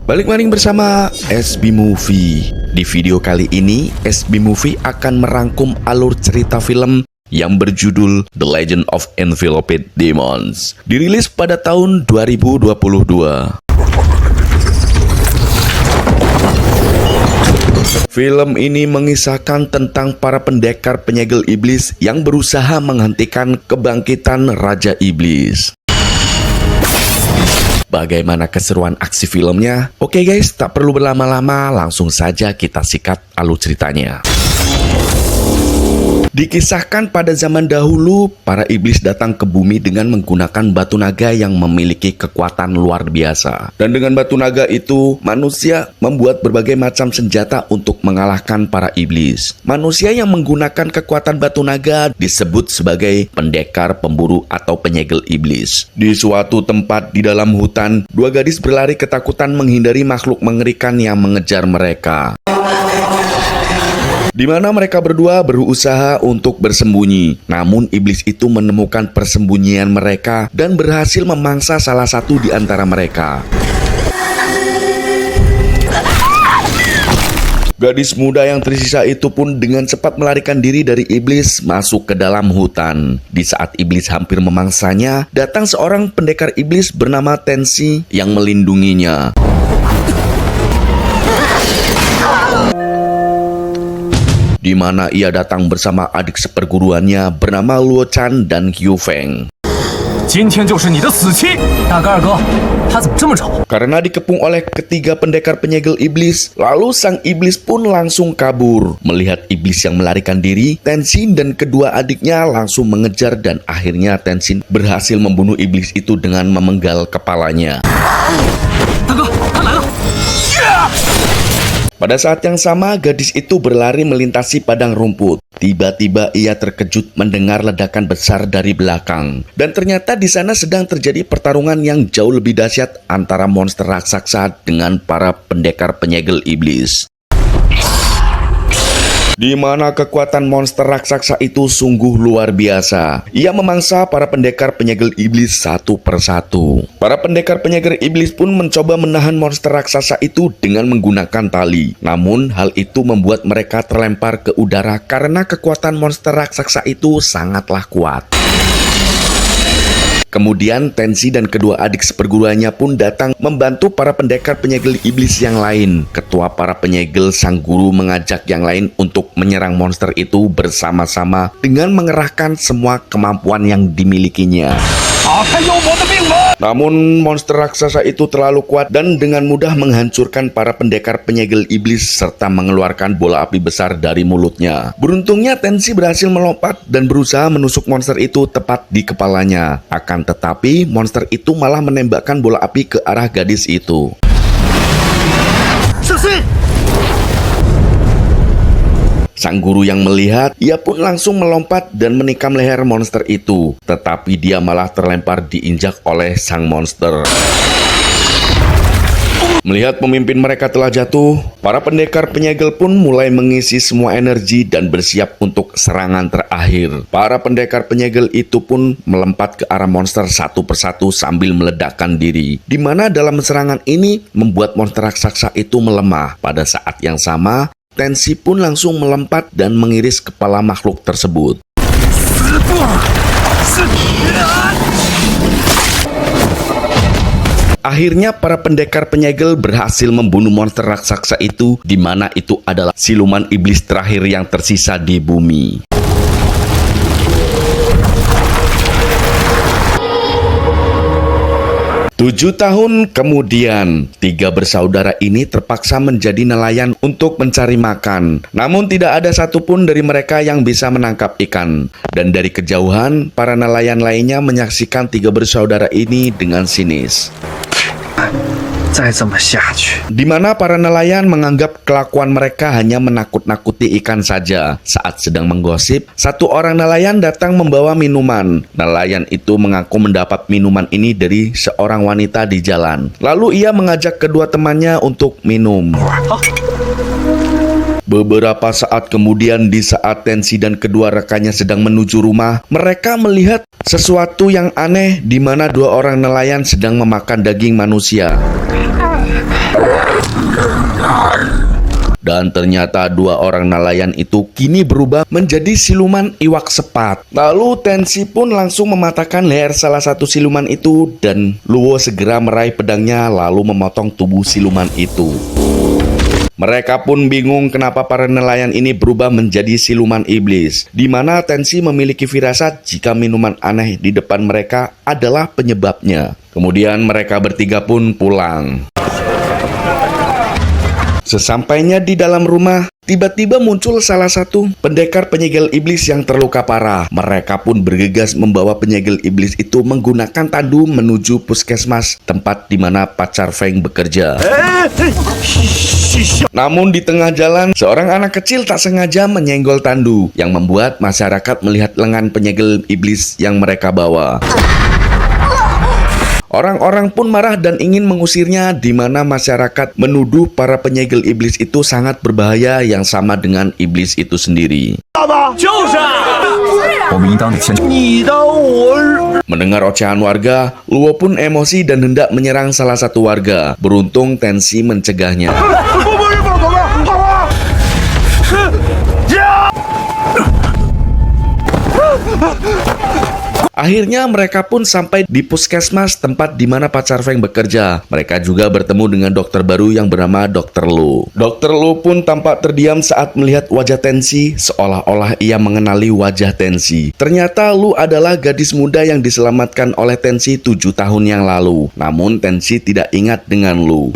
Balik maring bersama SB Movie. Di video kali ini, SB Movie akan merangkum alur cerita film yang berjudul The Legend of Enveloped Demons. Dirilis pada tahun 2022. Film ini mengisahkan tentang para pendekar penyegel iblis yang berusaha menghentikan kebangkitan Raja Iblis. Bagaimana keseruan aksi filmnya? Oke guys, tak perlu berlama-lama, langsung saja kita sikat alur ceritanya. Dikisahkan pada zaman dahulu, para iblis datang ke bumi dengan menggunakan batu naga yang memiliki kekuatan luar biasa. Dan dengan batu naga itu, manusia membuat berbagai macam senjata untuk mengalahkan para iblis. Manusia yang menggunakan kekuatan batu naga disebut sebagai pendekar, pemburu, atau penyegel iblis. Di suatu tempat di dalam hutan, dua gadis berlari ketakutan menghindari makhluk mengerikan yang mengejar mereka. Di mana mereka berdua berusaha untuk bersembunyi. Namun iblis itu menemukan persembunyian mereka dan berhasil memangsa salah satu di antara mereka. Gadis muda yang tersisa itu pun dengan cepat melarikan diri dari iblis masuk ke dalam hutan. Di saat iblis hampir memangsanya, datang seorang pendekar iblis bernama Tensi yang melindunginya. Di mana ia datang bersama adik seperguruannya bernama Luo Chan dan Qiu Feng. Karena dikepung oleh ketiga pendekar penyegel iblis, lalu sang iblis pun langsung kabur. Melihat iblis yang melarikan diri, Tenzin dan kedua adiknya langsung mengejar dan akhirnya Tenzin berhasil membunuh iblis itu dengan memenggal kepalanya. Pada saat yang sama, gadis itu berlari melintasi padang rumput. Tiba-tiba ia terkejut mendengar ledakan besar dari belakang. Dan ternyata di sana sedang terjadi pertarungan yang jauh lebih dahsyat antara monster raksasa dengan para pendekar penyegel iblis. Di mana kekuatan monster raksasa itu sungguh luar biasa. Ia memangsa para pendekar penyegel iblis satu persatu. Para pendekar penyegel iblis pun mencoba menahan monster raksasa itu dengan menggunakan tali. Namun hal itu membuat mereka terlempar ke udara karena kekuatan monster raksasa itu sangatlah kuat. Kemudian Tensi dan kedua adik seperguruannya pun datang membantu para pendekar penyegel iblis yang lain. Ketua para penyegel sang guru mengajak yang lain untuk menyerang monster itu bersama-sama dengan mengerahkan semua kemampuan yang dimilikinya. Namun monster raksasa itu terlalu kuat dan dengan mudah menghancurkan para pendekar penyegel iblis serta mengeluarkan bola api besar dari mulutnya. Beruntungnya Tensi berhasil melompat dan berusaha menusuk monster itu tepat di kepalanya. Akan tetapi monster itu malah menembakkan bola api ke arah gadis itu. Sang guru yang melihat, ia pun langsung melompat dan menikam leher monster itu. Tetapi dia malah terlempar diinjak oleh sang monster. Melihat pemimpin mereka telah jatuh, para pendekar penyegel pun mulai mengisi semua energi dan bersiap untuk serangan terakhir. Para pendekar penyegel itu pun melompat ke arah monster satu persatu sambil meledakkan diri. Di mana dalam serangan ini membuat monster raksasa itu melemah. Pada saat yang sama, Tensi pun langsung melompat dan mengiris kepala makhluk tersebut. Akhirnya para pendekar penyegel berhasil membunuh monster raksasa itu, di mana itu adalah siluman iblis terakhir yang tersisa di bumi. Tujuh tahun kemudian, tiga bersaudara ini terpaksa menjadi nelayan untuk mencari makan. Namun tidak ada satupun dari mereka yang bisa menangkap ikan. Dan dari kejauhan, para nelayan lainnya menyaksikan tiga bersaudara ini dengan sinis. Di mana para nelayan menganggap kelakuan mereka hanya menakut-nakuti ikan saja. Saat sedang menggosip, satu orang nelayan datang membawa minuman. Nelayan itu mengaku mendapat minuman ini dari seorang wanita di jalan. Lalu ia mengajak kedua temannya untuk minum. Beberapa saat kemudian, di saat Tensi dan kedua rekannya sedang menuju rumah, mereka melihat sesuatu yang aneh di mana dua orang nelayan sedang memakan daging manusia. Dan ternyata dua orang nelayan itu kini berubah menjadi siluman iwak sepat. Lalu Tensi pun langsung mematahkan leher salah satu siluman itu dan Luo segera meraih pedangnya lalu memotong tubuh siluman itu. Mereka pun bingung kenapa para nelayan ini berubah menjadi siluman iblis, di mana Tensi memiliki firasat jika minuman aneh di depan mereka adalah penyebabnya. Kemudian mereka bertiga pun pulang. Sesampainya di dalam rumah, tiba-tiba muncul salah satu pendekar penyegel iblis yang terluka parah. Mereka pun bergegas membawa penyegel iblis itu menggunakan tandu menuju puskesmas, tempat di mana pacar Feng bekerja. Namun di tengah jalan, seorang anak kecil tak sengaja menyenggol tandu, yang membuat masyarakat melihat lengan penyegel iblis yang mereka bawa. Orang-orang pun marah dan ingin mengusirnya, di mana masyarakat menuduh para penyegel iblis itu sangat berbahaya yang sama dengan iblis itu sendiri. Mendengar ocehan warga, Luo pun emosi dan hendak menyerang salah satu warga. Beruntung Tensi mencegahnya. Akhirnya mereka pun sampai di puskesmas tempat di mana pacar Feng bekerja. Mereka juga bertemu dengan dokter baru yang bernama Dr. Lu. Dr. Lu pun tampak terdiam saat melihat wajah Tensi, seolah-olah ia mengenali wajah Tensi. Ternyata Lu adalah gadis muda yang diselamatkan oleh Tensi 7 tahun yang lalu. Namun Tensi tidak ingat dengan Lu.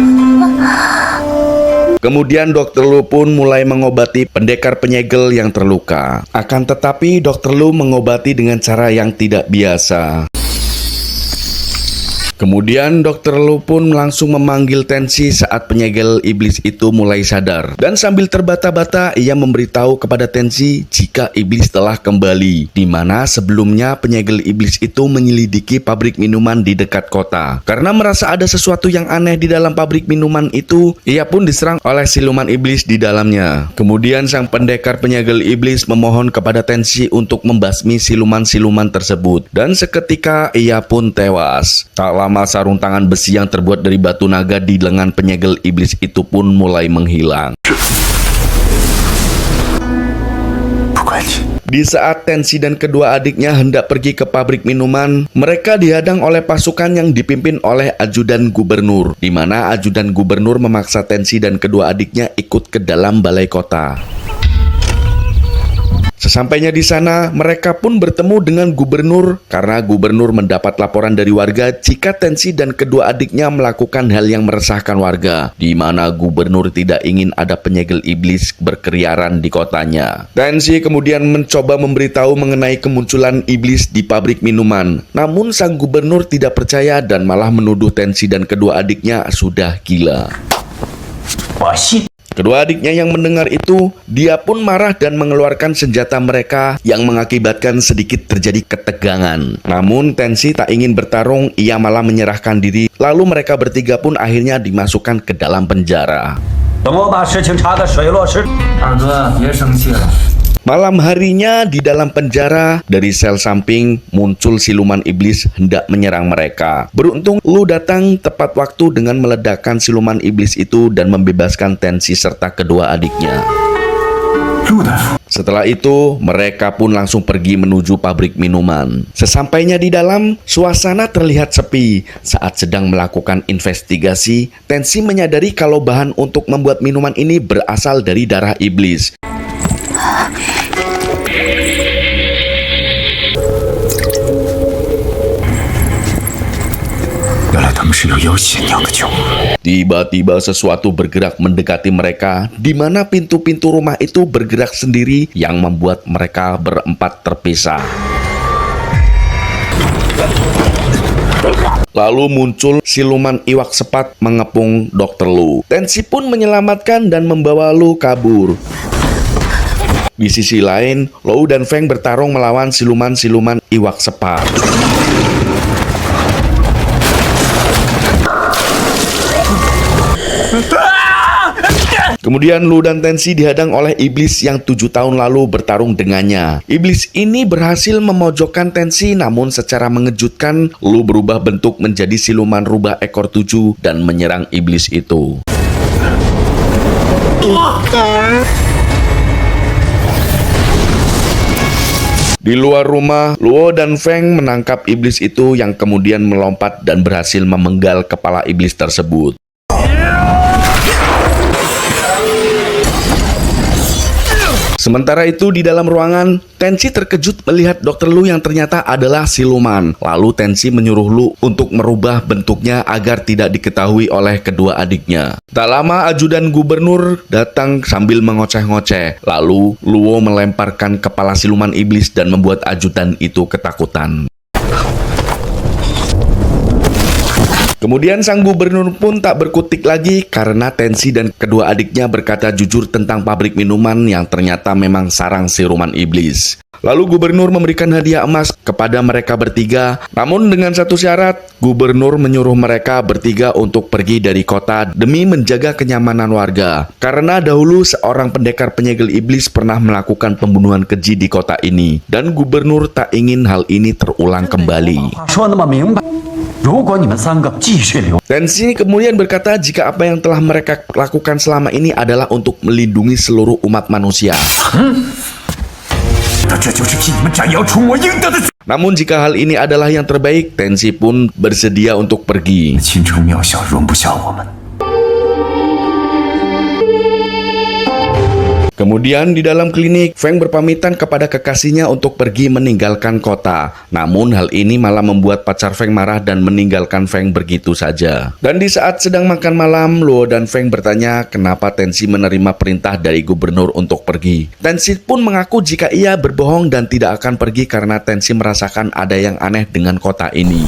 Kemudian Dr. Lu pun mulai mengobati pendekar penyegel yang terluka. Akan tetapi Dr. Lu mengobati dengan cara yang tidak biasa. Kemudian Dr. Lu pun langsung memanggil Tensi saat penyegel iblis itu mulai sadar. Dan sambil terbata-bata ia memberitahu kepada Tensi jika iblis telah kembali, di mana sebelumnya penyegel iblis itu menyelidiki pabrik minuman di dekat kota. Karena merasa ada sesuatu yang aneh di dalam pabrik minuman itu, ia pun diserang oleh siluman iblis di dalamnya. Kemudian sang pendekar penyegel iblis memohon kepada Tensi untuk membasmi siluman-siluman tersebut. Dan seketika ia pun tewas. Tak lama sarung tangan besi yang terbuat dari batu naga di lengan penyegel iblis itu pun mulai menghilang. Di saat Tensi dan kedua adiknya hendak pergi ke pabrik minuman, mereka dihadang oleh pasukan yang dipimpin oleh ajudan gubernur, di mana ajudan gubernur memaksa Tensi dan kedua adiknya ikut ke dalam balai kota. Sesampainya di sana, mereka pun bertemu dengan gubernur karena gubernur mendapat laporan dari warga jika Tensi dan kedua adiknya melakukan hal yang meresahkan warga, di mana gubernur tidak ingin ada penyegel iblis berkeliaran di kotanya. Tensi kemudian mencoba memberitahu mengenai kemunculan iblis di pabrik minuman. Namun sang gubernur tidak percaya dan malah menuduh Tensi dan kedua adiknya sudah gila. Kedua adiknya yang mendengar itu, dia pun marah dan mengeluarkan senjata mereka yang mengakibatkan sedikit terjadi ketegangan. Namun Tensi tak ingin bertarung, ia malah menyerahkan diri. Lalu mereka bertiga pun akhirnya dimasukkan ke dalam penjara. Malam harinya di dalam penjara, dari sel samping muncul siluman iblis hendak menyerang mereka. Beruntung Lu datang tepat waktu dengan meledakkan siluman iblis itu dan membebaskan Tensi serta kedua adiknya. Setelah itu, mereka pun langsung pergi menuju pabrik minuman. Sesampainya di dalam, suasana terlihat sepi. Saat sedang melakukan investigasi, Tensi menyadari kalau bahan untuk membuat minuman ini berasal dari darah iblis. Tiba-tiba sesuatu bergerak mendekati mereka, di mana pintu-pintu rumah itu bergerak sendiri yang membuat mereka berempat terpisah. Lalu muncul siluman iwak sepat mengepung Dr. Lu. Tensi pun menyelamatkan dan membawa Lu kabur. Di sisi lain, Lou dan Feng bertarung melawan siluman-siluman iwak sepat. Kemudian Lu dan Tensi dihadang oleh iblis yang 7 tahun lalu bertarung dengannya. Iblis ini berhasil memojokkan Tensi, namun secara mengejutkan Lu berubah bentuk menjadi siluman rubah ekor 7 dan menyerang iblis itu. Di luar rumah, Luo dan Feng menangkap iblis itu yang kemudian melompat dan berhasil memenggal kepala iblis tersebut. Sementara itu di dalam ruangan, Tensi terkejut melihat Dr. Lu yang ternyata adalah siluman. Lalu Tensi menyuruh Lu untuk merubah bentuknya agar tidak diketahui oleh kedua adiknya. Tak lama ajudan gubernur datang sambil mengoceh-ngoceh. Lalu Luo melemparkan kepala siluman iblis dan membuat ajudan itu ketakutan. Kemudian sang gubernur pun tak berkutik lagi karena Tensi dan kedua adiknya berkata jujur tentang pabrik minuman yang ternyata memang sarang siluman iblis. Lalu gubernur memberikan hadiah emas kepada mereka bertiga, namun dengan satu syarat, gubernur menyuruh mereka bertiga untuk pergi dari kota demi menjaga kenyamanan warga. Karena dahulu seorang pendekar penyegel iblis pernah melakukan pembunuhan keji di kota ini, dan gubernur tak ingin hal ini terulang kembali. Tensi kemudian berkata jika apa yang telah mereka lakukan selama ini adalah untuk melindungi seluruh umat manusia. Namun jika hal ini adalah yang terbaik, Tensi pun bersedia untuk pergi. Kemudian di dalam klinik, Feng berpamitan kepada kekasihnya untuk pergi meninggalkan kota. Namun hal ini malah membuat pacar Feng marah dan meninggalkan Feng begitu saja. Dan di saat sedang makan malam, Luo dan Feng bertanya kenapa Tensi menerima perintah dari gubernur untuk pergi. Tensi pun mengaku jika ia berbohong dan tidak akan pergi karena Tensi merasakan ada yang aneh dengan kota ini.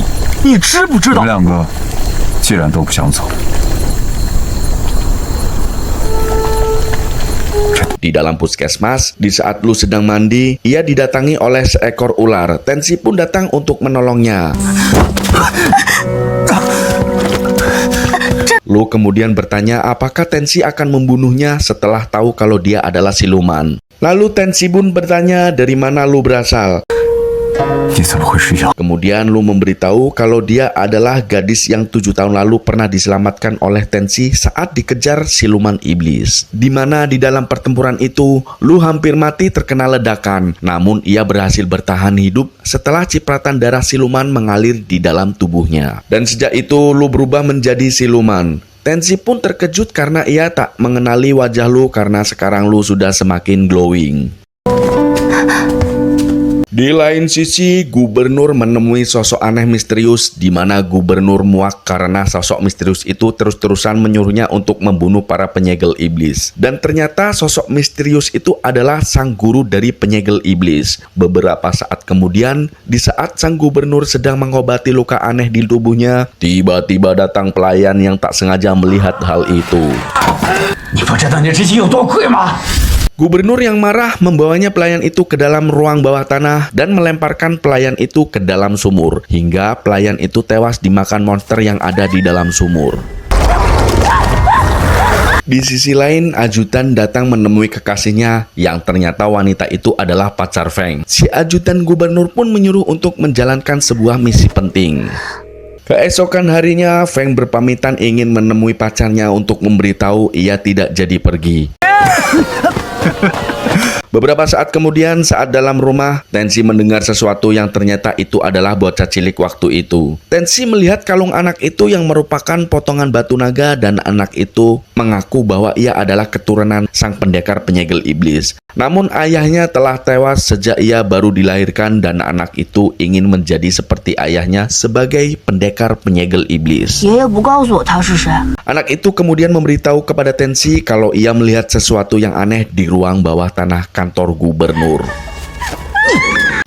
Di dalam puskesmas, di saat Lu sedang mandi, ia didatangi oleh seekor ular. Tensi pun datang untuk menolongnya. Lu kemudian bertanya apakah Tensi akan membunuhnya setelah tahu kalau dia adalah siluman. Lalu Tensi pun bertanya dari mana Lu berasal. Kemudian Lu memberitahu kalau dia adalah gadis yang 7 tahun lalu pernah diselamatkan oleh Tensi saat dikejar siluman iblis. Di mana di dalam pertempuran itu, Lu hampir mati terkena ledakan. Namun ia berhasil bertahan hidup setelah cipratan darah siluman mengalir di dalam tubuhnya. Dan sejak itu Lu berubah menjadi siluman. Tensi pun terkejut karena ia tak mengenali wajah Lu karena sekarang Lu sudah semakin glowing. Di lain sisi, gubernur menemui sosok aneh misterius di mana gubernur muak karena sosok misterius itu terus-terusan menyuruhnya untuk membunuh para penyegel iblis. Dan ternyata sosok misterius itu adalah sang guru dari penyegel iblis. Beberapa saat kemudian, di saat sang gubernur sedang mengobati luka aneh di tubuhnya, tiba-tiba datang pelayan yang tak sengaja melihat hal itu. Gubernur yang marah membawanya pelayan itu ke dalam ruang bawah tanah dan melemparkan pelayan itu ke dalam sumur, hingga pelayan itu tewas dimakan monster yang ada di dalam sumur. Di sisi lain, ajudan datang menemui kekasihnya yang ternyata wanita itu adalah pacar Feng. Si ajudan gubernur pun menyuruh untuk menjalankan sebuah misi penting. Keesokan harinya, Feng berpamitan ingin menemui pacarnya untuk memberitahu ia tidak jadi pergi. Beberapa saat kemudian, saat dalam rumah, Tensi mendengar sesuatu yang ternyata itu adalah bocah cilik waktu itu. Tensi melihat kalung anak itu yang merupakan potongan batu naga dan anak itu mengaku bahwa ia adalah keturunan sang pendekar penyegel iblis. Namun ayahnya telah tewas sejak ia baru dilahirkan dan anak itu ingin menjadi seperti ayahnya sebagai pendekar penyegel iblis. Anak itu kemudian memberitahu kepada Tensi kalau ia melihat sesuatu yang aneh di ruang bawah tanah kantor gubernur.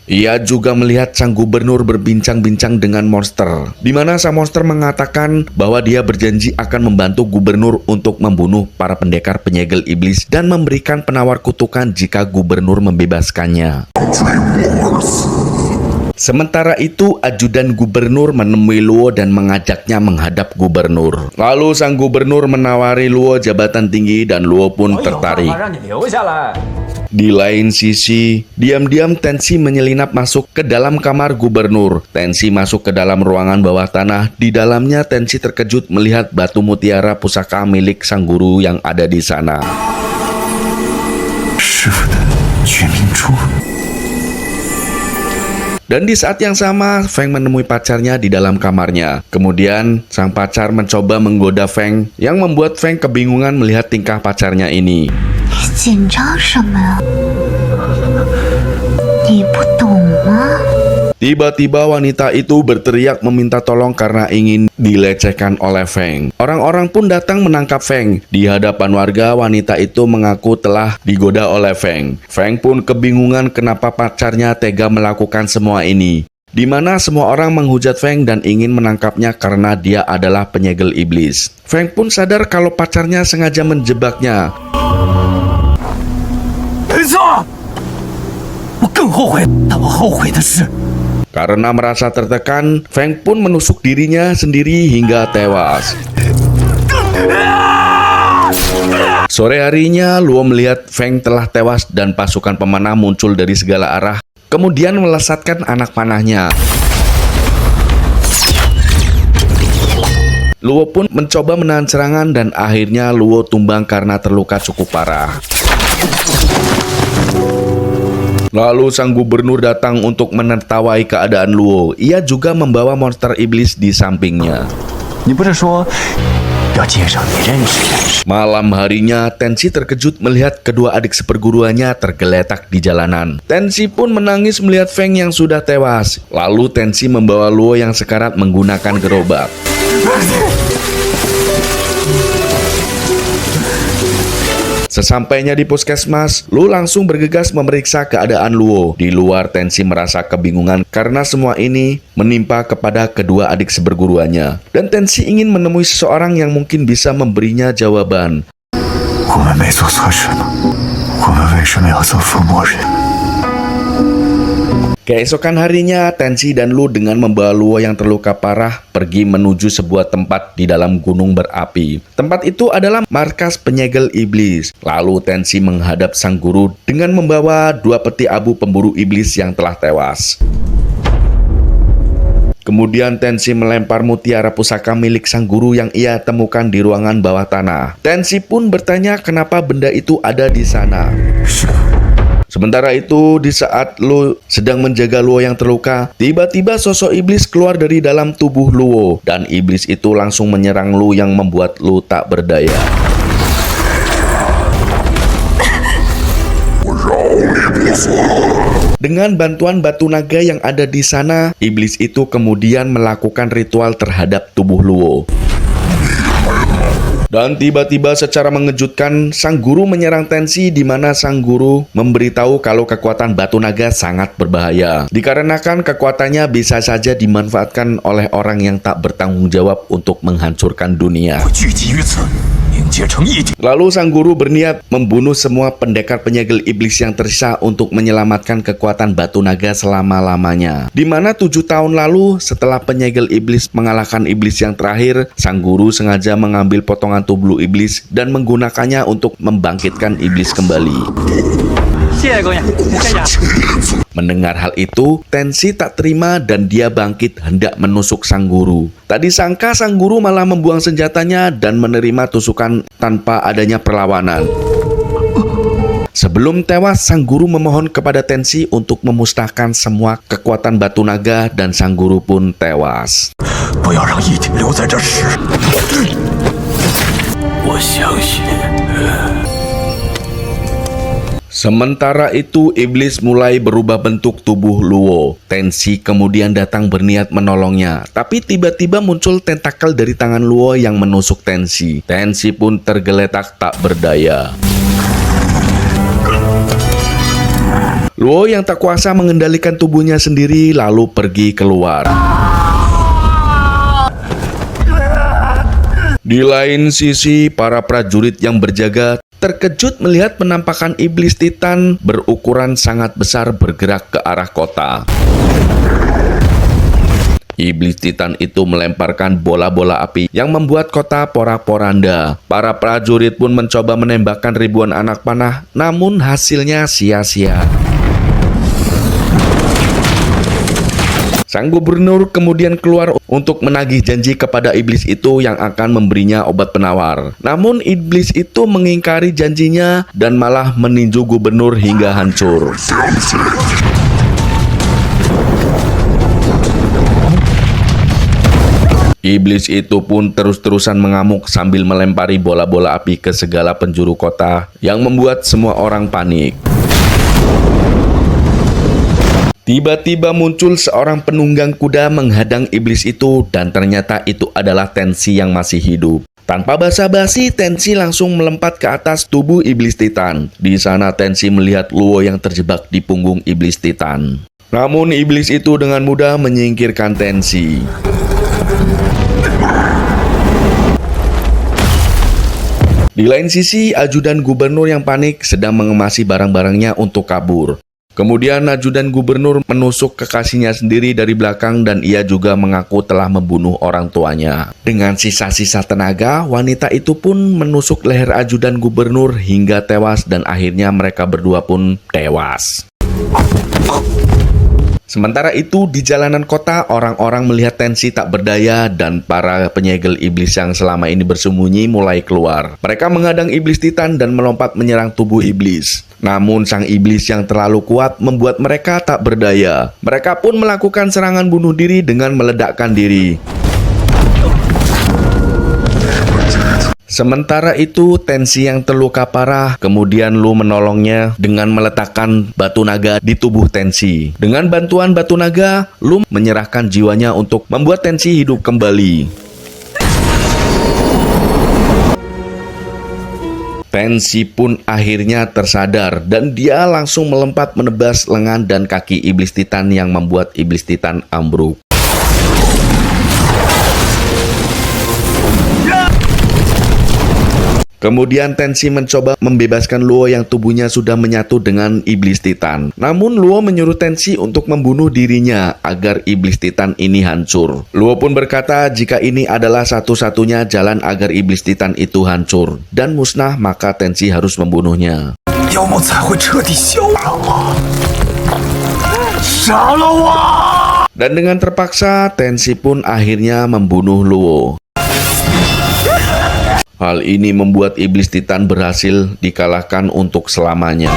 Ia juga melihat sang gubernur berbincang-bincang dengan monster, di mana sang monster mengatakan bahwa dia berjanji akan membantu gubernur untuk membunuh para pendekar penyegel iblis dan memberikan penawar kutukan jika gubernur membebaskannya. Sementara itu, ajudan gubernur menemui Luo dan mengajaknya menghadap gubernur. Lalu sang gubernur menawari Luo jabatan tinggi dan Luo pun tertarik. Di lain sisi, diam-diam Tensi menyelinap masuk ke dalam kamar gubernur. Tensi masuk ke dalam ruangan bawah tanah. Di dalamnya Tensi terkejut melihat batu mutiara pusaka milik sang guru yang ada di sana. Dan di saat yang sama, Feng menemui pacarnya di dalam kamarnya. Kemudian, sang pacar mencoba menggoda Feng, yang membuat Feng kebingungan melihat tingkah pacarnya ini. Tiba-tiba wanita itu berteriak meminta tolong karena ingin dilecehkan oleh Feng. Orang-orang pun datang menangkap Feng. Di hadapan warga, wanita itu mengaku telah digoda oleh Feng. Feng pun kebingungan kenapa pacarnya tega melakukan semua ini. Di mana semua orang menghujat Feng dan ingin menangkapnya karena dia adalah penyegel iblis. Feng pun sadar kalau pacarnya sengaja menjebaknya. Karena merasa tertekan, Feng pun menusuk dirinya sendiri hingga tewas. Sore harinya, Luo melihat Feng telah tewas dan pasukan pemanah muncul dari segala arah, kemudian melesatkan anak panahnya. Luo pun mencoba menahan serangan dan akhirnya Luo tumbang karena terluka cukup parah. Lalu sang gubernur datang untuk menertawai keadaan Luo. Ia juga membawa monster iblis di sampingnya. Malam harinya, Tensi terkejut melihat kedua adik seperguruannya tergeletak di jalanan. Tensi pun menangis melihat Feng yang sudah tewas. Lalu Tensi membawa Luo yang sekarat menggunakan gerobak. Sesampainya di puskesmas, Lu langsung bergegas memeriksa keadaan Luo. Di luar, Tensi merasa kebingungan karena semua ini menimpa kepada kedua adik seperguruannya. Dan Tensi ingin menemui seseorang yang mungkin bisa memberinya jawaban. Keesokan harinya, Tensi dan Lu dengan membawa Luo yang terluka parah pergi menuju sebuah tempat di dalam gunung berapi. Tempat itu adalah markas penyegel iblis. Lalu Tensi menghadap sang guru dengan membawa dua peti abu pemburu iblis yang telah tewas. Kemudian Tensi melempar mutiara pusaka milik sang guru yang ia temukan di ruangan bawah tanah. Tensi pun bertanya kenapa benda itu ada di sana. Sementara itu, di saat Lu sedang menjaga Luo yang terluka, tiba-tiba sosok iblis keluar dari dalam tubuh Luo, dan iblis itu langsung menyerang Lu yang membuat Lu tak berdaya. Dengan bantuan batu naga yang ada di sana, iblis itu kemudian melakukan ritual terhadap tubuh Luo. Dan tiba-tiba secara mengejutkan, sang guru menyerang Tensi di mana sang guru memberitahu kalau kekuatan batu naga sangat berbahaya. Dikarenakan kekuatannya bisa saja dimanfaatkan oleh orang yang tak bertanggung jawab untuk menghancurkan dunia. Lalu sang guru berniat membunuh semua pendekar penyegel iblis yang tersisa untuk menyelamatkan kekuatan batu naga selama-lamanya. Di mana 7 tahun lalu setelah penyegel iblis mengalahkan iblis yang terakhir, sang guru sengaja mengambil potongan tubuh iblis dan menggunakannya untuk membangkitkan iblis kembali. Mendengar hal itu, Tensi tak terima dan dia bangkit hendak menusuk sang guru. Tak disangka sang guru malah membuang senjatanya dan menerima tusukan tanpa adanya perlawanan. Sebelum tewas, sang guru memohon kepada Tensi untuk memusnahkan semua kekuatan batu naga dan sang guru pun tewas. Sementara itu, iblis mulai berubah bentuk tubuh Luo. Tensi kemudian datang berniat menolongnya, tapi tiba-tiba muncul tentakel dari tangan Luo yang menusuk Tensi. Tensi pun tergeletak tak berdaya. Luo yang tak kuasa mengendalikan tubuhnya sendiri lalu pergi keluar. Di lain sisi, para prajurit yang berjaga terkejut melihat penampakan iblis Titan berukuran sangat besar bergerak ke arah kota. Iblis Titan itu melemparkan bola-bola api yang membuat kota porak-poranda. Para prajurit pun mencoba menembakkan ribuan anak panah, namun hasilnya sia-sia. Sang gubernur kemudian keluar untuk menagih janji kepada iblis itu yang akan memberinya obat penawar. Namun iblis itu mengingkari janjinya dan malah meninju gubernur hingga hancur. Iblis itu pun terus-terusan mengamuk sambil melempari bola-bola api ke segala penjuru kota yang membuat semua orang panik. Tiba-tiba muncul seorang penunggang kuda menghadang iblis itu dan ternyata itu adalah Tensi yang masih hidup. Tanpa basa-basi, Tensi langsung melompat ke atas tubuh iblis Titan. Di sana Tensi melihat Luo yang terjebak di punggung iblis Titan. Namun iblis itu dengan mudah menyingkirkan Tensi. Di lain sisi, ajudan gubernur yang panik sedang mengemasi barang-barangnya untuk kabur. Kemudian ajudan gubernur menusuk kekasihnya sendiri dari belakang dan ia juga mengaku telah membunuh orang tuanya. Dengan sisa-sisa tenaga, wanita itu pun menusuk leher ajudan gubernur hingga tewas dan akhirnya mereka berdua pun tewas. Sementara itu, di jalanan kota, orang-orang melihat Tensi tak berdaya dan para penyegel iblis yang selama ini bersembunyi mulai keluar. Mereka menghadang iblis Titan dan melompat menyerang tubuh iblis. Namun sang iblis yang terlalu kuat membuat mereka tak berdaya. Mereka pun melakukan serangan bunuh diri dengan meledakkan diri. Sementara itu, Tensi yang terluka parah, kemudian Lu menolongnya dengan meletakkan batu naga di tubuh Tensi. Dengan bantuan batu naga, Lu menyerahkan jiwanya untuk membuat Tensi hidup kembali. Tensi pun akhirnya tersadar dan dia langsung melompat menebas lengan dan kaki iblis Titan yang membuat iblis Titan ambruk. Kemudian Tensi mencoba membebaskan Luo yang tubuhnya sudah menyatu dengan iblis Titan. Namun Luo menyuruh Tensi untuk membunuh dirinya agar iblis Titan ini hancur. Luo pun berkata jika ini adalah satu-satunya jalan agar iblis Titan itu hancur dan musnah, maka Tensi harus membunuhnya. Dan dengan terpaksa Tensi pun akhirnya membunuh Luo. Hal ini membuat iblis Titan berhasil dikalahkan untuk selamanya.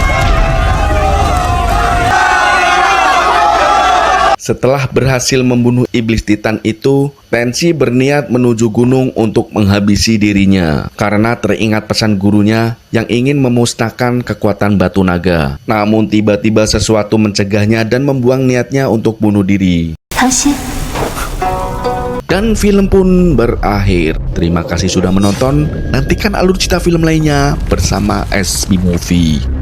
Setelah berhasil membunuh iblis Titan itu, Tensi berniat menuju gunung untuk menghabisi dirinya karena teringat pesan gurunya yang ingin memusnahkan kekuatan batu naga. Namun tiba-tiba sesuatu mencegahnya dan membuang niatnya untuk bunuh diri. Dan film pun berakhir. Terima kasih sudah menonton. Nantikan alur cerita film lainnya bersama SB Movie.